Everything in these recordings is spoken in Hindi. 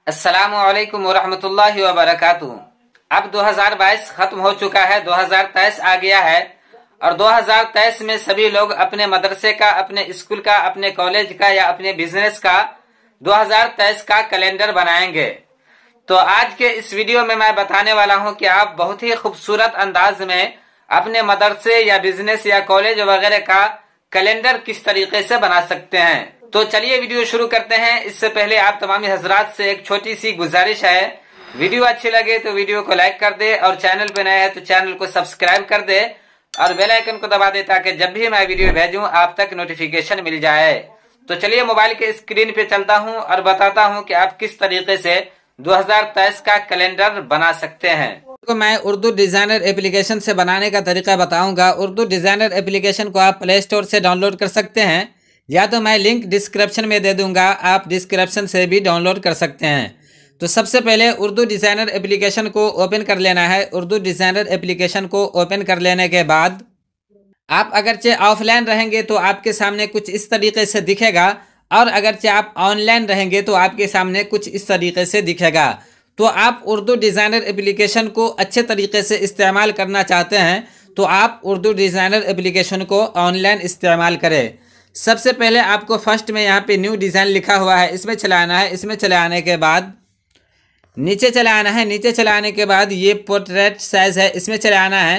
अस्सलामुअलैकुम वरहमतुल्लाहि वबरकातुहू। अब 2022 खत्म हो चुका है, 2023 आ गया है और 2023 में सभी लोग अपने मदरसे का, अपने स्कूल का, अपने कॉलेज का या अपने बिजनेस का 2023 का कैलेंडर बनाएंगे। तो आज के इस वीडियो में मैं बताने वाला हूं कि आप बहुत ही खूबसूरत अंदाज में अपने मदरसे या बिजनेस या कॉलेज वगैरह का कैलेंडर किस तरीके से बना सकते हैं। तो चलिए वीडियो शुरू करते हैं। इससे पहले आप तमामी हजरात से एक छोटी सी गुजारिश है, वीडियो अच्छी लगे तो वीडियो को लाइक कर दे और चैनल पे नए हैं तो चैनल को सब्सक्राइब कर दे और बेल आइकन को दबा दे ताकि जब भी मैं वीडियो भेजूं आप तक नोटिफिकेशन मिल जाए। तो चलिए मोबाइल के स्क्रीन पे चलता हूं और बताता हूं कि आप किस तरीके से 2023 का कैलेंडर बना सकते हैं। तो मैं उर्दू डिजाइनर एप्लीकेशन से बनाने का तरीका बताऊंगा। उर्दू डिजाइनर एप्लीकेशन को आप प्ले स्टोर से डाउनलोड कर सकते हैं या तो मैं लिंक डिस्क्रिप्शन में दे दूंगा, आप डिस्क्रिप्शन से भी डाउनलोड कर सकते हैं। तो सबसे पहले उर्दू डिजाइनर एप्लीकेशन को ओपन कर लेना है। उर्दू डिजाइनर एप्लीकेशन को ओपन कर लेने के बाद आप अगरचे ऑफलाइन रहेंगे तो आपके सामने कुछ इस तरीके से दिखेगा और अगरचे आप ऑनलाइन रहेंगे तो आपके सामने कुछ इस तरीके से दिखेगा। तो आप उर्दू डिज़ाइनर एप्लीकेशन को अच्छे तरीके से इस्तेमाल करना चाहते हैं तो आप उर्दू डिज़ाइनर एप्लीकेशन को ऑनलाइन इस्तेमाल करें। सबसे पहले आपको फर्स्ट में यहाँ पे न्यू डिज़ाइन लिखा हुआ है, इसमें चलाना है। इसमें चलाने के बाद नीचे चलाना है। नीचे चलाने के बाद ये पोर्ट्रेट साइज़ है, इसमें चलाना है।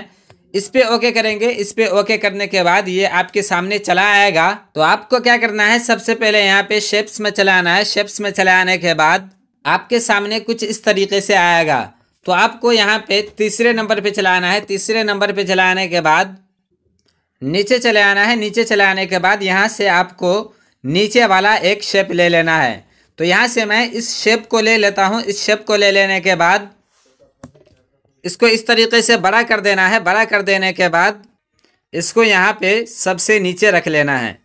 इस पे ओके करेंगे। इस पे ओके करने के बाद ये आपके सामने चला आएगा। तो आपको क्या करना है, सबसे पहले यहाँ पे शेप्स में चलाना है। शेप्स में चलाने के बाद आपके सामने कुछ इस तरीके से आएगा। तो आपको यहाँ पे तीसरे नंबर पे चलाना है। तीसरे नंबर पे चलाने के बाद नीचे चले आना है। नीचे चलाने के बाद यहाँ से आपको नीचे वाला एक शेप ले लेना है। तो यहाँ से मैं इस शेप को ले लेता हूँ। इस शेप को ले लेने के बाद इसको इस तरीके से बड़ा कर देना है। बड़ा कर देने के बाद इसको यहाँ पे सबसे नीचे रख लेना है।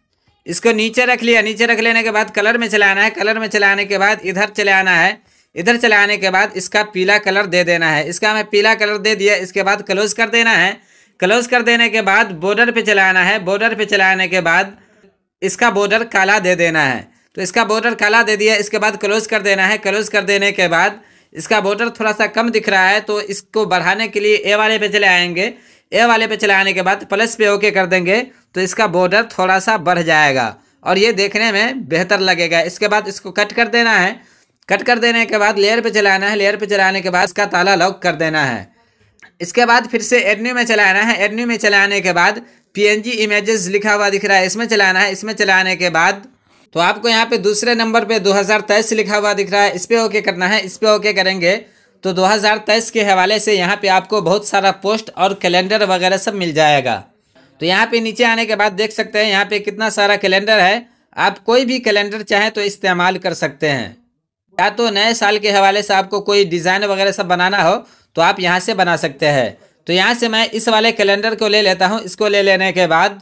इसको नीचे रख लिया। नीचे रख लेने के बाद कलर में चलाना है। कलर में चलाने के बाद इधर चले आना है। इधर चलाने के बाद इसका पीला कलर दे देना है। इसका मैं पीला कलर दे दिया। इसके बाद क्लोज कर देना है। क्लोज कर देने के बाद बॉर्डर पे चलाना है। बॉर्डर पे चलाने के बाद इसका बॉर्डर काला दे देना है। तो इसका बॉर्डर काला दे दिया। इसके बाद क्लोज कर देना है। क्लोज कर देने के बाद इसका बॉर्डर थोड़ा सा कम दिख रहा है तो इसको बढ़ाने के लिए ए वाले पे चले आएंगे। ए वाले पे चलाने के बाद प्लस पे ओके कर देंगे तो इसका बॉर्डर थोड़ा सा बढ़ जाएगा और ये देखने में बेहतर लगेगा। इसके बाद इसको कट कर देना है। कट कर देने के बाद लेयर पे चलाना है। लेयर पे चलाने के बाद इसका ताला लॉक कर देना है। इसके बाद फिर से एडन्यू में चलाना है। एडन्यू में चलाने के बाद PNG इमेजेस लिखा हुआ दिख रहा है, इसमें चलाना है। इसमें चलाने के बाद तो आपको यहाँ पे दूसरे नंबर पे 2023 लिखा हुआ दिख रहा है, इस पे ओके करना है। इस पे ओके करेंगे तो 2023 के हवाले से यहाँ पे आपको बहुत सारा पोस्ट और कैलेंडर वगैरह सब मिल जाएगा। तो यहाँ पे नीचे आने के बाद देख सकते हैं यहाँ पे कितना सारा कैलेंडर है। आप कोई भी कैलेंडर चाहें तो इस्तेमाल कर सकते हैं। या तो नए साल के हवाले से आपको कोई डिज़ाइन वगैरह सब बनाना हो तो आप यहाँ से बना सकते हैं। तो यहाँ से मैं इस वाले कैलेंडर को ले लेता हूँ। इसको ले लेने के बाद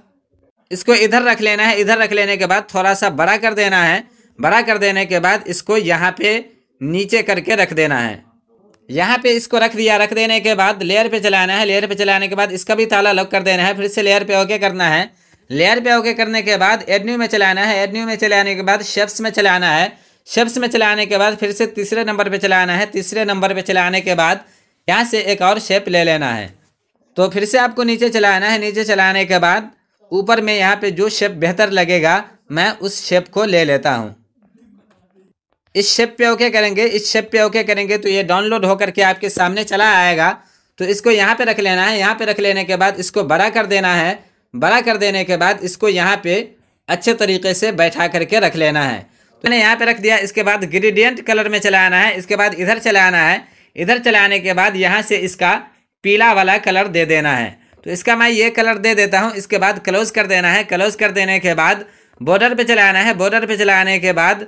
इसको इधर रख लेना है। इधर रख लेने के बाद थोड़ा सा बड़ा कर देना है। बड़ा कर देने के बाद इसको यहाँ पे नीचे करके रख देना है। यहाँ पे इसको रख दिया। रख देने के बाद लेयर पे चलाना है। लेयर पे चलाने के बाद इसका भी ताला लॉक कर देना है। फिर से लेयर पे ओके करना है। लेयर पे ओके करने के बाद एडन्यू में चलाना है। एडन्यू में चलाने के बाद शेप्स में चलाना है। शेप्स में चलाने के बाद फिर से तीसरे नंबर पे चलाना है। तीसरे नंबर पे चलाने के बाद यहाँ से एक और शेप ले लेना है। तो फिर से आपको नीचे चलाना है। नीचे चलाने के बाद ऊपर में यहाँ पे जो शेप बेहतर लगेगा मैं उस शेप को ले लेता हूँ। इस शेप पे ओके करेंगे। इस शेप पे ओके करेंगे तो ये डाउनलोड होकर के आपके सामने चला आएगा। तो इसको यहाँ पे रख लेना है। यहाँ पे रख लेने के बाद इसको बड़ा कर देना है। बड़ा कर देने के बाद इसको यहाँ पे अच्छे तरीके से बैठा करके रख लेना है। तो मैंने यहाँ पे रख दिया। इसके बाद ग्रेडियंट कलर में चलाना है। इसके बाद इधर चलाना है। इधर चलाने के बाद यहाँ से इसका पीला वाला कलर दे देना है। तो इसका मैं ये कलर दे देता हूँ। इसके बाद क्लोज कर देना है। क्लोज कर देने के बाद बॉर्डर पे चलाना है। बॉर्डर पे चलाने के बाद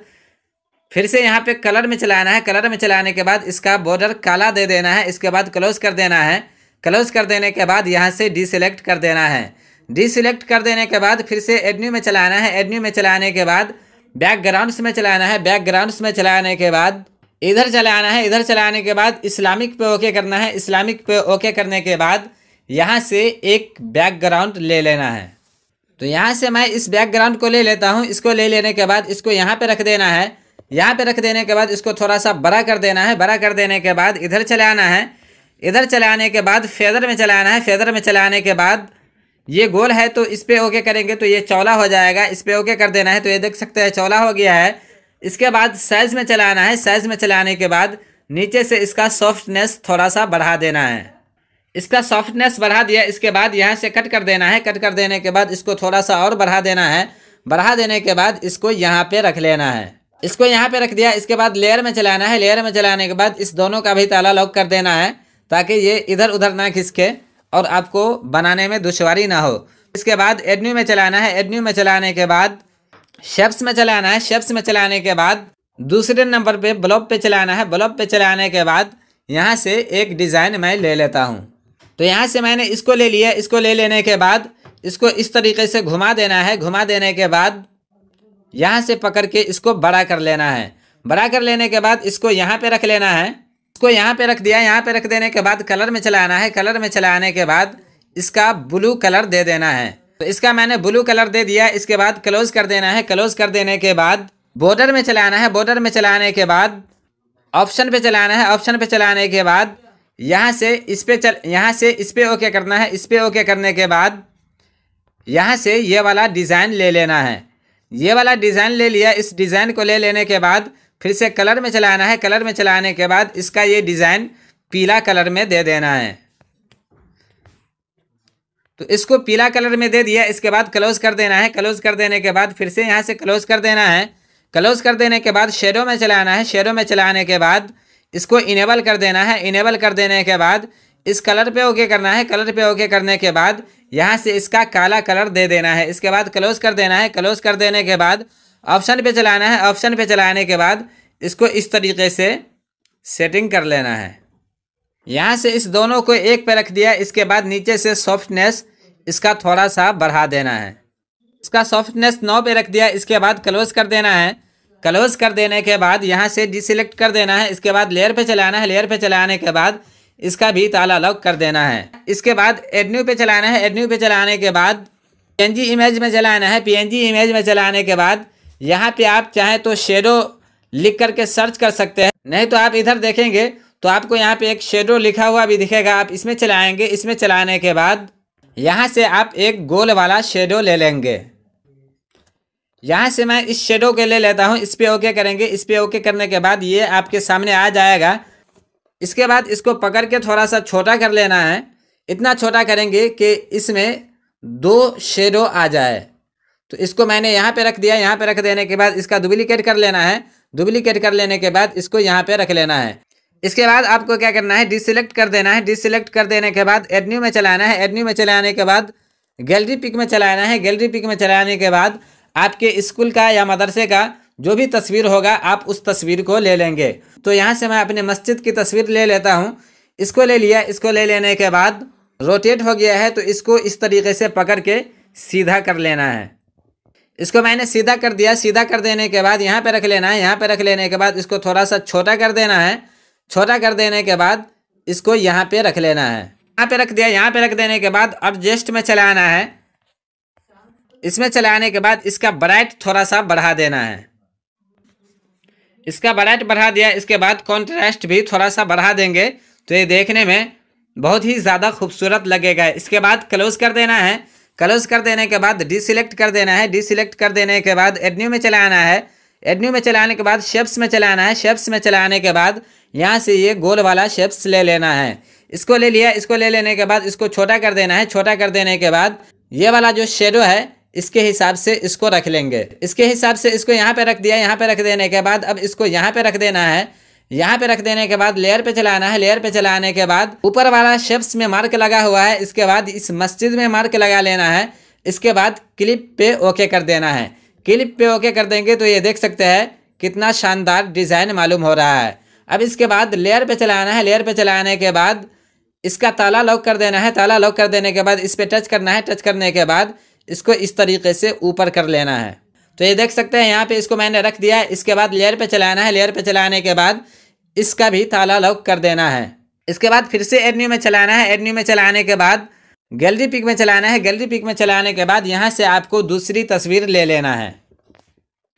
फिर से यहाँ पे कलर में चलाना है। कलर में चलाने के बाद इसका बॉर्डर काला दे देना है। इसके बाद क्लोज कर देना है। क्लोज कर देने के बाद यहाँ से डीसिलेक्ट कर देना है। डीसिलेक्ट कर देने के बाद फिर से एडन्यू में चलाना है। एडन्यू में चलाने के बाद बैकग्राउंड्स में चलाना है। बैकग्राउंड्स में चलाने के बाद इधर चलाना है। इधर चलाने के बाद इस्लामिक पे ओके करना है। इस्लामिक पे ओके करने के बाद यहाँ से एक बैकग्राउंड ले लेना है। तो यहाँ से मैं इस बैकग्राउंड को ले लेता हूँ। इसको ले लेने के बाद इसको यहाँ पे रख देना है। यहाँ पे रख देने के बाद इसको थोड़ा सा बड़ा कर देना है। बड़ा कर देने के बाद इधर चले आना है। इधर चले आने के बाद फेदर में चलाना है। फेदर में चलाने के बाद ये गोल है तो इस पर ओके करेंगे तो ये चौड़ा हो जाएगा। इस पर ओके कर देना है तो ये देख सकते हैं चौड़ा हो गया है। इसके बाद साइज में चलाना है। साइज में चलाने के बाद नीचे से इसका सॉफ्टनेस थोड़ा सा बढ़ा देना है। इसका सॉफ्टनेस बढ़ा दिया। इसके बाद यहाँ से कट कर देना है। कट कर देने के बाद इसको थोड़ा सा और बढ़ा देना है। बढ़ा देने के बाद इसको यहाँ पे रख लेना है। इसको यहाँ पे रख दिया। इसके बाद लेयर में चलाना है। लेयर में चलाने के बाद इस दोनों का भी ताला लॉक कर देना है ताकि ये इधर उधर ना खिसके और आपको बनाने में दुश्वारी ना हो। इसके बाद एडन्यू में चलाना है। एडन्यू में चलाने के बाद शेप्स में चलाना है। शेप्स में चलाने के बाद दूसरे नंबर पे ब्लॉक पे चलाना है। ब्लॉक पे चलाने के बाद यहाँ से एक डिज़ाइन मैं ले लेता हूँ। तो यहाँ से मैंने इसको ले लिया। इसको ले लेने के बाद इसको इस तरीके से घुमा देना है। घुमा देने के बाद यहाँ से पकड़ के इसको बड़ा कर लेना है। बड़ा कर लेने के बाद इसको यहाँ पे रख लेना है। इसको यहाँ पे रख दिया। यहाँ पे रख देने के बाद कलर में चलाना है। कलर में चलाने के बाद इसका ब्लू कलर दे देना है। तो इसका मैंने ब्लू कलर दे दिया। इसके बाद क्लोज कर देना है। क्लोज कर देने के बाद बॉर्डर में चलाना है। बॉर्डर में चलाने के बाद ऑप्शन पे चलाना है। ऑप्शन पे चलाने के बाद यहाँ से इस पे ओके करना है। इस पे ओके करने के बाद यहाँ से ये वाला डिज़ाइन ले लेना है। ये वाला डिज़ाइन ले लिया। इस डिज़ाइन को ले लेने के बाद फिर से कलर में चलाना है। कलर में चलाने के बाद इसका ये डिज़ाइन पीला कलर में दे देना है। तो इसको पीला कलर में दे दिया। इसके बाद क्लोज कर देना है। क्लोज कर देने के बाद फिर से यहाँ से क्लोज कर देना है। क्लोज कर देने के बाद शेडो में चलाना है। शेडो में चलाने के बाद इसको इनेबल कर देना है। इनेबल कर देने के बाद इस कलर पे ओके करना है। कलर पे ओके करने के बाद यहाँ से इसका काला कलर दे देना है। इसके बाद क्लोज कर देना है। क्लोज कर देने के बाद ऑप्शन पे चलाना है। ऑप्शन पे चलाने के बाद इसको इस तरीके से सेटिंग कर लेना है। यहाँ से इस दोनों को एक पे रख दिया। इसके बाद नीचे से सॉफ्टनेस इसका थोड़ा सा बढ़ा देना है। इसका सॉफ्टनेस 9 पे रख दिया। इसके बाद क्लोज कर देना है। क्लोज कर देने के बाद यहाँ से डिसेलेक्ट कर देना है। इसके बाद लेयर पे चलाना है। लेयर पे चलाने के बाद इसका भी ताला लॉक कर देना है। इसके बाद एडन्यू पे चलाना है। एडन्यू पे चलाने के बाद पीएनजी इमेज में चलाना है। पीएनजी इमेज में चलाने के बाद यहाँ पे आप चाहें तो शेडो लिख करके सर्च कर सकते हैं। नहीं तो आप इधर देखेंगे तो आपको यहाँ पे एक शेडो लिखा हुआ भी दिखेगा। आप इसमें चलाएंगे। इसमें चलाने के बाद यहाँ से आप एक गोल वाला शेडो ले लेंगे। यहाँ से मैं इस शेडो के ले लेता हूँ। इस पे ओके करेंगे। इस पे ओके करने के बाद ये आपके सामने आ जाएगा। इसके बाद इसको पकड़ के थोड़ा सा छोटा कर लेना है। इतना छोटा करेंगे कि इसमें 2 शेडो आ जाए। तो इसको मैंने यहाँ पे रख दिया। यहाँ पे रख देने के बाद इसका डुप्लीकेट कर लेना है। डुप्लीकेट कर लेने के बाद इसको यहाँ पे रख लेना है। इसके बाद आपको क्या करना है, डिसेलेक्ट कर देना है। डिसेलेक्ट कर देने के बाद एडन्यू में चलाना है। एडन्यू में चलाने के बाद गैलरी पिक में चलाना है। गैलरी पिक में चलाने के बाद आपके स्कूल का या मदरसे का जो भी तस्वीर होगा आप उस तस्वीर को ले लेंगे। तो यहाँ से मैं अपने मस्जिद की तस्वीर ले लेता हूँ। इसको ले लिया। इसको ले लेने के बाद रोटेट हो गया है तो इसको इस तरीके से पकड़ के सीधा कर लेना है। इसको मैंने सीधा कर दिया। सीधा कर देने के बाद यहाँ पे रख लेना है। यहाँ पे रख लेने के बाद इसको थोड़ा सा छोटा कर देना है। छोटा कर देने के बाद इसको यहाँ पे रख लेना है। यहाँ पे रख दिया। यहाँ पे रख देने के बाद एडजस्ट में चलाना है। इसमें चलाने के बाद इसका ब्राइट थोड़ा सा बढ़ा देना है। इसका ब्राइट बढ़ा दिया। इसके बाद कॉन्ट्रास्ट भी थोड़ा सा बढ़ा देंगे तो ये देखने में बहुत ही ज़्यादा खूबसूरत लगेगा। इसके बाद क्लोज कर देना है। क्लोज कर देने के बाद डिसेलेक्ट कर देना है। डिसेलेक्ट कर देने के बाद एडन्यू में चलाना है। एडन्यू में चलाने के बाद शेप्स में चलाना है। शेप्स में चलाने के बाद यहाँ से ये गोल वाला शेप्स ले लेना है। इसको ले लिया। इसको ले लेने के बाद इसको छोटा कर देना है। छोटा कर देने के बाद ये वाला जो शेडो है इसके हिसाब से इसको रख लेंगे। इसके हिसाब से इसको यहाँ पे रख दिया। यहाँ पे रख देने के बाद अब इसको यहाँ पे रख देना है। यहाँ पे रख देने के बाद लेयर पे चलाना है। लेयर पे चलाने के बाद ऊपर वाला शेप्स में मार्क लगा हुआ है। इसके बाद इस मस्जिद में मार्क लगा लेना है। इसके बाद क्लिप पे ओके कर देना है। क्लिप पे ओके कर देंगे तो ये देख सकते हैं कितना शानदार डिज़ाइन मालूम हो रहा है। अब इसके बाद लेयर पे चलाना है। लेयर पे चलाने के बाद इसका ताला लॉक कर देना है। ताला लॉक कर देने के बाद इस पर टच करना है। टच करने के बाद इसको इस तरीके से ऊपर कर लेना है। तो ये देख सकते हैं यहाँ पे इसको मैंने रख दिया है। इसके बाद लेयर पे चलाना है। लेयर पे चलाने के बाद इसका भी ताला लॉक कर देना है। इसके बाद फिर से एडन्यू में चलाना है। एडन्यू में चलाने के बाद गैलरी पिक में चलाना है। गैलरी पिक में चलाने के बाद यहाँ से आपको दूसरी तस्वीर ले लेना है।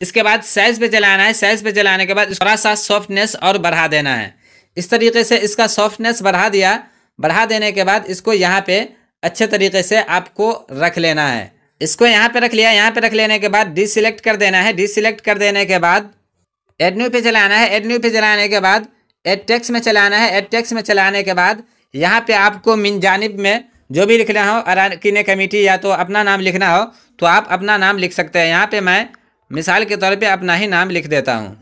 इसके बाद साइज पे चलाना है। साइज पे चलाने के बाद थोड़ा सा सॉफ्टनेस और बढ़ा देना है। इस तरीके से इसका सॉफ्टनेस बढ़ा दिया। बढ़ा देने के बाद इसको यहाँ पे अच्छे तरीके से आपको रख लेना है। इसको यहाँ पे रख लिया। यहाँ पे रख लेने के बाद डिसिलेक्ट कर देना है। डिसिलेक्ट कर देने के बाद एड न्यू पे चलाना है। एड न्यू पे चलाने के बाद एड टेक्स्ट में चलाना है। एड टेक्स्ट में चलाने के बाद यहाँ पे आपको मिन जानिब में जो भी लिखना हो, अराकीन कमेटी या तो अपना नाम लिखना हो तो आप अपना नाम लिख सकते हैं। यहाँ पे मैं मिसाल के तौर पे अपना ही नाम लिख देता हूँ।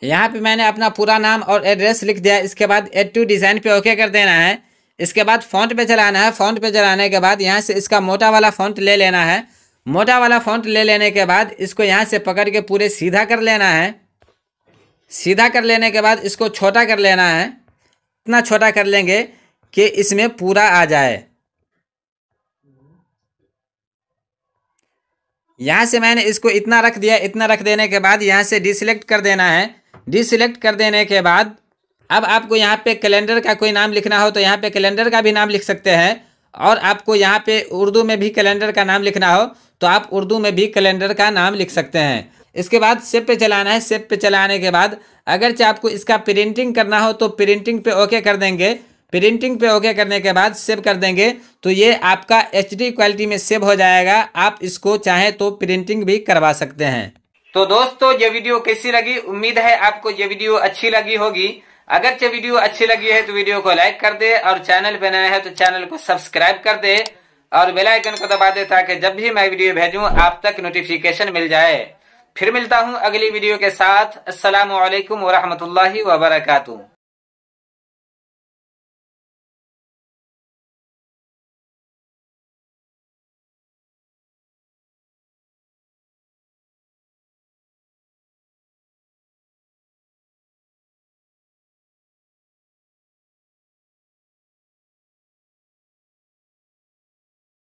यहाँ पे मैंने अपना पूरा नाम और एड्रेस लिख दिया। इसके बाद एड टू डिज़ाइन पे ओके कर देना है। इसके बाद फ़ॉन्ट पे चलाना है। फ़ॉन्ट पे चलाने के बाद यहाँ से इसका मोटा वाला फ़ॉन्ट ले लेना है। मोटा वाला फ़ॉन्ट ले लेने के बाद इसको यहाँ से पकड़ के पूरे सीधा कर लेना है। सीधा कर लेने के बाद इसको छोटा कर लेना है। इतना छोटा कर लेंगे कि इसमें पूरा आ जाए। यहाँ से मैंने इसको इतना रख दिया। इतना रख देने के बाद यहाँ से डिसिलेक्ट कर देना है। डिसिलेक्ट कर देने के बाद अब आपको यहाँ पे कैलेंडर का कोई नाम लिखना हो तो यहाँ पे कैलेंडर का भी नाम लिख सकते हैं। और आपको यहाँ पे उर्दू में भी कैलेंडर का नाम लिखना हो तो आप उर्दू में भी कैलेंडर का नाम लिख सकते हैं। इसके बाद सेव पे चलाना है। सेव पे चलाने के बाद अगरचे आपको इसका प्रिंटिंग करना हो तो प्रिंटिंग पे ओके कर देंगे। प्रिंटिंग पे ओके करने के बाद सेव कर देंगे तो ये आपका HD क्वालिटी में सेव हो जाएगा। आप इसको चाहें तो प्रिंटिंग भी करवा सकते हैं। तो दोस्तों ये वीडियो कैसी लगी? उम्मीद है आपको ये वीडियो अच्छी लगी होगी। अगर ये वीडियो अच्छी लगी है तो वीडियो को लाइक कर दे और चैनल पे नया है तो चैनल को सब्सक्राइब कर दे और बेल आइकन को दबा दे ताकि जब भी मैं वीडियो भेजूं आप तक नोटिफिकेशन मिल जाए। फिर मिलता हूं अगली वीडियो के साथ। अस्सलामु अलैकुम व रहमतुल्लाहि व बरकातुहू।